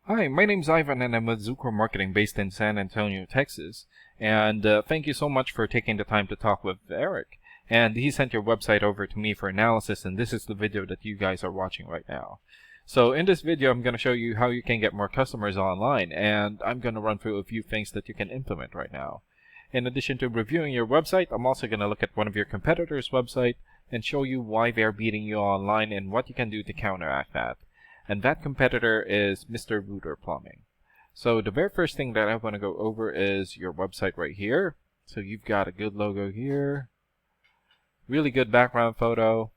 Hi, my name's Ivan and I'm with Zucro Marketing based in San Antonio, Texas. And thank you so much for taking the time to talk with Eric. And he sent your website over to me for analysis, and this is the video that you guys are watching right now. So in this video, I'm going to show you how you can get more customers online, and I'm going to run through a few things that you can implement right now. In addition to reviewing your website, I'm also going to look at one of your competitors' website and show you why they're beating you online and what you can do to counteract that. And that competitor is Mr. Rooter Plumbing. So the very first thing that I want to go over is your website right here. So you've got a good logo here, really good background photo,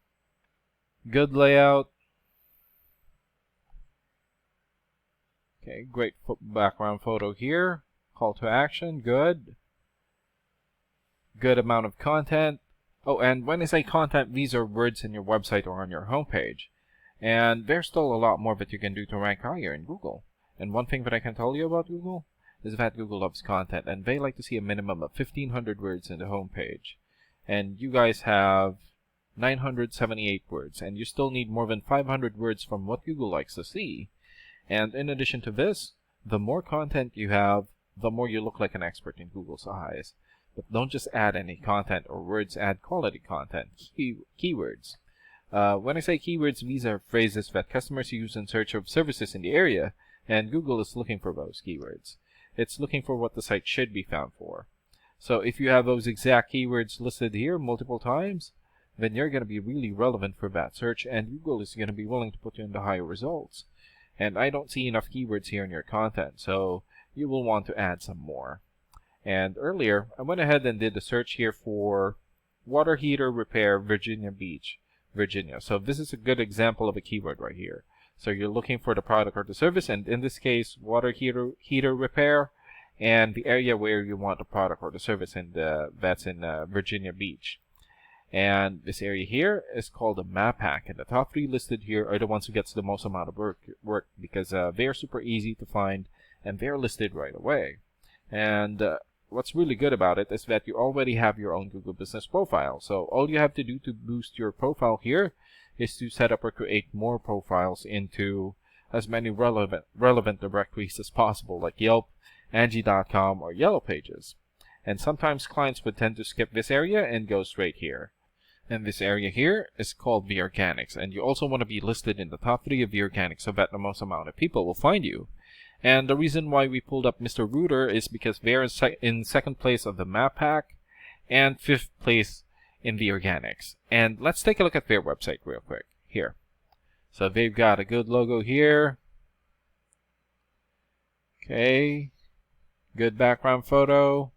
good layout. Okay, great background photo here. Call to action, good. Good amount of content. Oh, and when I say content, these are words in your website or on your homepage. And there's still a lot more that you can do to rank higher in Google. And one thing that I can tell you about Google is that Google loves content, and they like to see a minimum of 1,500 words in the homepage. And you guys have 978 words, and you still need more than 500 words from what Google likes to see. And in addition to this, the more content you have, the more you look like an expert in Google's eyes. But don't just add any content or words, add quality content, keywords. When I say keywords, these are phrases that customers use in search of services in the area, and Google is looking for those keywords. It's looking for what the site should be found for. So if you have those exact keywords listed here multiple times, then you're going to be really relevant for that search, and Google is going to be willing to put you in the higher results. And I don't see enough keywords here in your content, so you will want to add some more. And earlier, I went ahead and did a search here for water heater repair, Virginia Beach, Virginia. So this is a good example of a keyword right here. So you're looking for the product or the service, and in this case, water heater repair, and the area where you want the product or the service, that's in Virginia Beach. And this area here is called a map hack, and the top 3 listed here are the ones who gets the most amount of work because they're super easy to find and they're listed right away. And what's really good about it is that you already have your own Google Business Profile. So all you have to do to boost your profile here is to set up or create more profiles into as many relevant directories as possible, like Yelp, Angie.com, or Yellow Pages. And sometimes clients would tend to skip this area and go straight here. And this area here is called the Organics, and you also want to be listed in the top 3 of the Organics so that the most amount of people will find you. And the reason why we pulled up Mr. Rooter is because they're in second place of the map hack and 5th place in the Organics. And let's take a look at their website real quick here. So they've got a good logo here. Okay. Good background photo.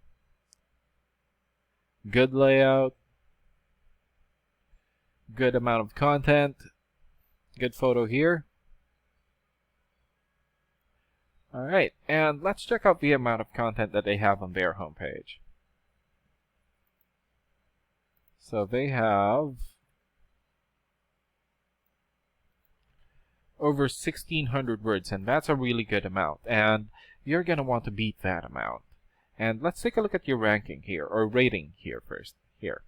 Good layout. Good amount of content. Good photo here. Alright, and let's check out the amount of content that they have on their homepage. So they have over 1,600 words, and that's a really good amount, and you're going to want to beat that amount. And let's take a look at your ranking here, or rating here first, here.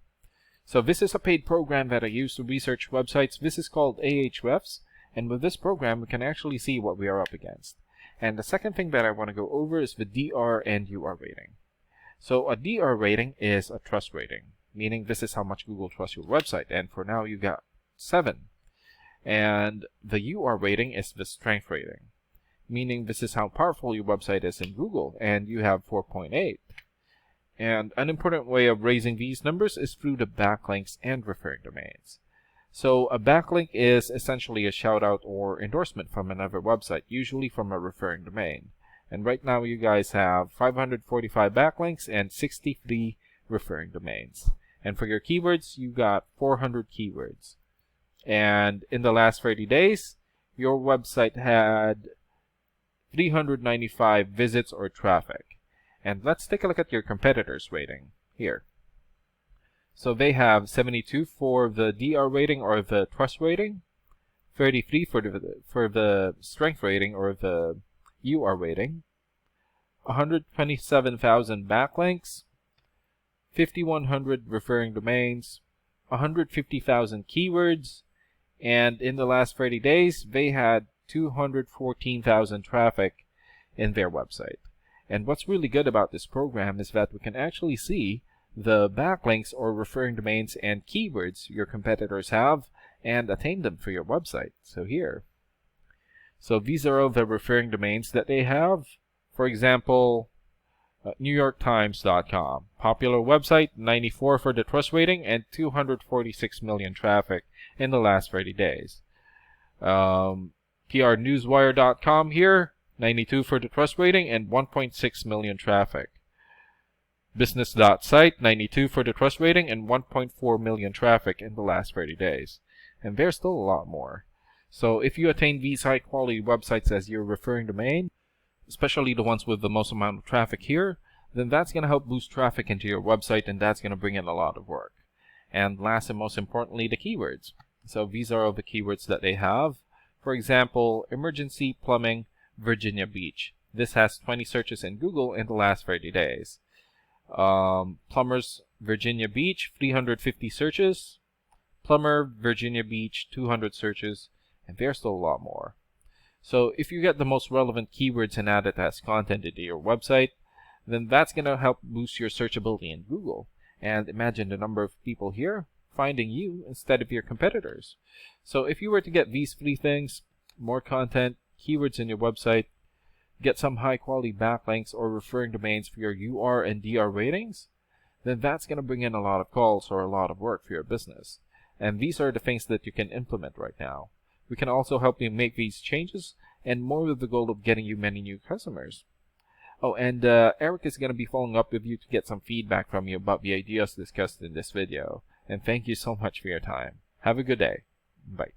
So this is a paid program that I use to research websites. This is called Ahrefs, and with this program, we can actually see what we are up against. And the second thing that I want to go over is the DR and UR rating. So a DR rating is a trust rating, meaning this is how much Google trusts your website. And for now, you got 7. And the UR rating is the strength rating, meaning this is how powerful your website is in Google, and you have 4.8. And an important way of raising these numbers is through the backlinks and referring domains. So a backlink is essentially a shout out or endorsement from another website, usually from a referring domain. And right now you guys have 545 backlinks and 63 referring domains. And for your keywords, you got 400 keywords. And in the last 30 days, your website had 395 visits or traffic. And let's take a look at your competitors' rating here. So they have 72 for the DR rating or the trust rating, 33 for the strength rating or the UR rating, 127,000 backlinks, 5,100 referring domains, 150,000 keywords, and in the last 30 days, they had 214,000 traffic in their website. And what's really good about this program is that we can actually see the backlinks or referring domains and keywords your competitors have and attain them for your website. So here. So these are all the referring domains that they have. For example, NewYorkTimes.com. Popular website, 94 for the trust rating and 246 million traffic in the last 30 days. PRNewsWire.com here, 92 for the trust rating and 1.6 million traffic. Business.site, 92 for the trust rating and 1.4 million traffic in the last 30 days. And there's still a lot more. So if you attain these high quality websites as your referring domain, especially the ones with the most amount of traffic here, then that's going to help boost traffic into your website, and that's going to bring in a lot of work. And last and most importantly, the keywords. So these are all the keywords that they have. For example, emergency plumbing, Virginia Beach. This has 20 searches in Google in the last 30 days. Plumbers, Virginia Beach, 350 searches. Plumber, Virginia Beach, 200 searches. And there's still a lot more. So if you get the most relevant keywords and add it as content into your website, then that's going to help boost your searchability in Google. And imagine the number of people here finding you instead of your competitors. So if you were to get these 3 things, more content, keywords in your website, get some high quality backlinks or referring domains for your UR and DR ratings, then that's going to bring in a lot of calls or a lot of work for your business. And these are the things that you can implement right now. We can also help you make these changes and more with the goal of getting you many new customers. Oh, and Eric is going to be following up with you to get some feedback from you about the ideas discussed in this video. And thank you so much for your time. Have a good day. Bye.